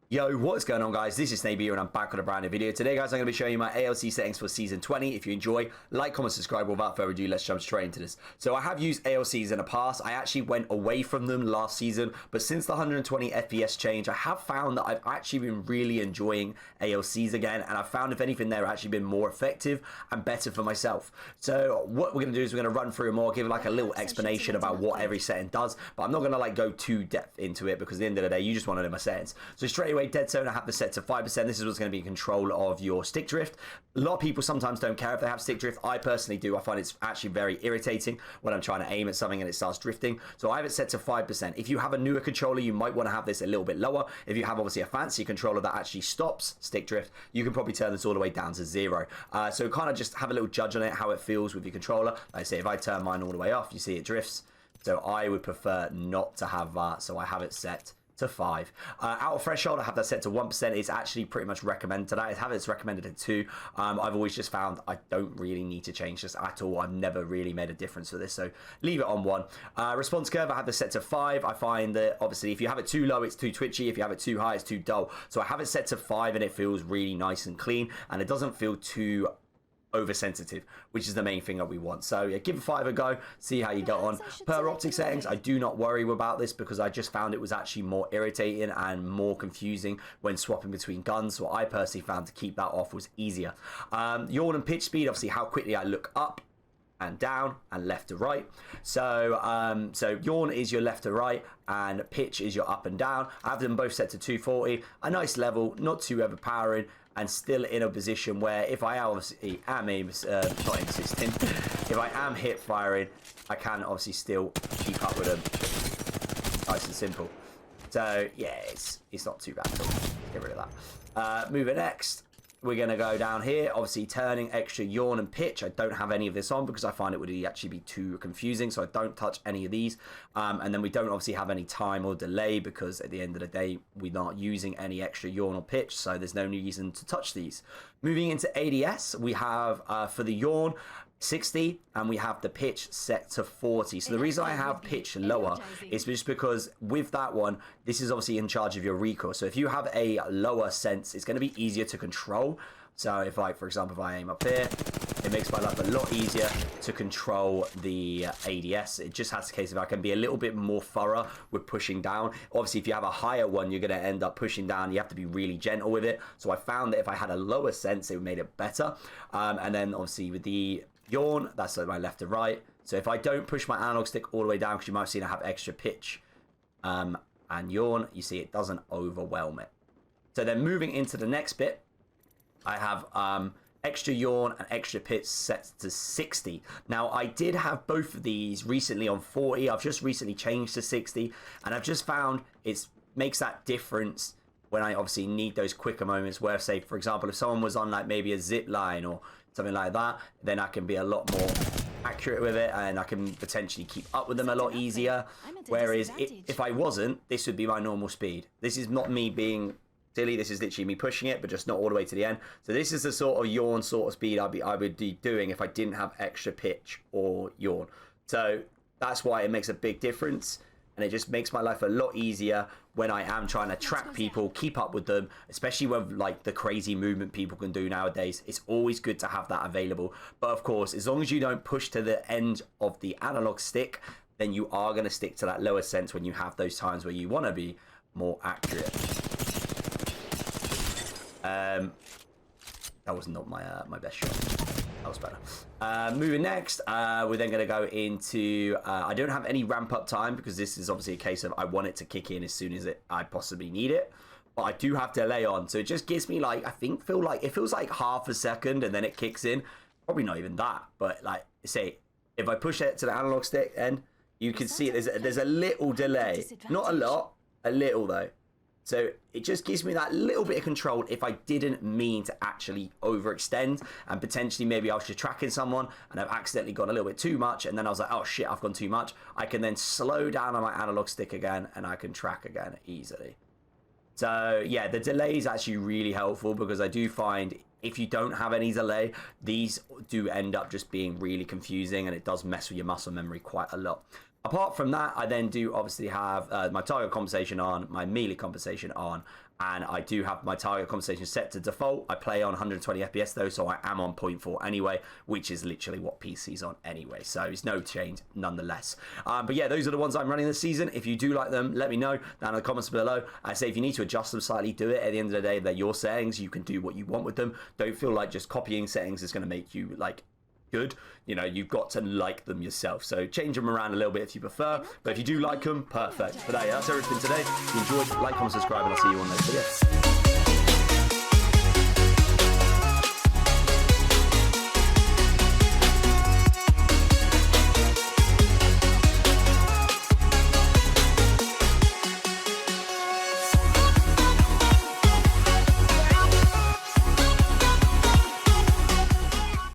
Yo, what's going on, guys? This is Snape here and I'm back with a brand new video. Today, guys, I'm going to be showing you my ALC settings for Season 20. If you enjoy, like, comment, subscribe. Without further ado, let's jump straight into this. So I have used ALCs in the past. I actually went away from them last season, but since the 120 FPS change, I have found that I've actually been really enjoying ALCs again, and I've found, if anything, they're actually been more effective and better for myself. So what we're going to do is we're going to run through more, give like a little explanation about what every setting does, but I'm not going to like go too depth into it because at the end of the day, you just want to know my settings. So straight away, dead zone, I have the set to 5%. This is what's going to be in control of your stick drift. A lot of people sometimes don't care if they have stick drift. I personally do. I find it's actually very irritating when I'm trying to aim at something and it starts drifting. So I have it set to 5%. If you have a newer controller, you might want to have this a little bit lower. If you have obviously a fancy controller that actually stops stick drift, you can probably turn this all the way down to 0. So kind of just have a little judge on it, how it feels with your controller. Like I say, if I turn mine all the way off, you see it drifts. So I would prefer not to have that. So I have it set to 5. Out of threshold, I have that set to 1%. It's actually pretty much recommended that. I have it's recommended at 2. I've always just found I don't really need to change this at all. I've never really made a difference for this, so leave it on 1. Response curve, I have this set to 5. I find that obviously if you have it too low, it's too twitchy. If you have it too high, it's too dull. So I have it set to 5 and it feels really nice and clean, and it doesn't feel too oversensitive, which is the main thing that we want. So yeah, give 5 a go, see how you get on. Per optic settings, I do not worry about this because I just found it was actually more irritating and more confusing when swapping between guns. So I personally found to keep that off was easier. Yawn and pitch speed, obviously how quickly I look up and down and left to right. So so yawn is your left to right and pitch is your up and down. I have them both set to 240, a nice level, not too overpowering, and still in a position where if I obviously am not insisting, if I am hip firing, I can obviously still keep up with them. Nice and simple. So yeah, it's not too bad at all. Get rid of that. Moving next, we're going to go down here, obviously turning extra yawn and pitch. I don't have any of this on because I find it would actually be too confusing, so I don't touch any of these. And then we don't obviously have any time or delay because at the end of the day, we're not using any extra yawn or pitch, so there's no reason to touch these. Moving into ADS, we have for the yawn, 60, and we have the pitch set to 40. So the reason I have pitch lower is just because with that one, this is obviously in charge of your recoil. So if you have a lower sense, it's going to be easier to control. So if like, for example, if I aim up here, it makes my life a lot easier to control the ADS. It just has the case if I can be a little bit more thorough with pushing down. Obviously, if you have a higher one, you're going to end up pushing down. You have to be really gentle with it. So I found that if I had a lower sense, it made it better. And then obviously with the yawn, that's like my left to right. So if I don't push my analog stick all the way down, because you might have seen I have extra pitch and yawn, you see it doesn't overwhelm it. So then moving into the next bit, I have extra yawn and extra pitch set to 60. Now I did have both of these recently on 40. I've just recently changed to 60, and I've just found it makes that difference when I obviously need those quicker moments where, say, for example, if someone was on like maybe a zip line or something like that, then I can be a lot more accurate with it and I can potentially keep up with them a lot easier. Whereas if I wasn't, this would be my normal speed. This is not me being silly, this is literally me pushing it, but just not all the way to the end. So this is the sort of yawn sort of speed I would be doing if I didn't have extra pitch or yawn. So that's why it makes a big difference. And it just makes my life a lot easier when I am trying to track people, keep up with them, especially with like the crazy movement people can do nowadays. It's always good to have that available. But of course, as long as you don't push to the end of the analog stick, then you are going to stick to that lower sense when you have those times where you want to be more accurate. That was not my best shot. That was better. Moving next, we're then going to go into, I don't have any ramp up time because this is obviously a case of I want it to kick in as soon as I possibly need it. But I do have delay on, so it just gives me like, it feels like half a second and then it kicks in. Probably not even that, but like, say, if I push it to the analog stick end, you can see there's a little delay. Not a lot, a little though. So it just gives me that little bit of control if I didn't mean to actually overextend and potentially maybe I was just tracking someone and I've accidentally gone a little bit too much and then I was like, oh shit, I've gone too much. I can then slow down on my analog stick again and I can track again easily. So yeah, the delay is actually really helpful because I do find if you don't have any delay, these do end up just being really confusing and it does mess with your muscle memory quite a lot. Apart from that, I then do obviously have my target compensation on, my melee compensation on, And I do have my target conversation set to default. I play on 120 FPS though, so I am on 0.4 anyway, which is literally what PC's on anyway. So it's no change nonetheless. But yeah, those are the ones I'm running this season. If you do like them, let me know down in the comments below. I say if you need to adjust them slightly, do it. At the end of the day, they're your settings. You can do what you want with them. Don't feel like just copying settings is going to make you like good. You know, you've got to like them yourself. So change them around a little bit if you prefer. But if you do like them, perfect. But hey, that's everything today. If you enjoyed, like, comment, subscribe, and I'll see you on the next video.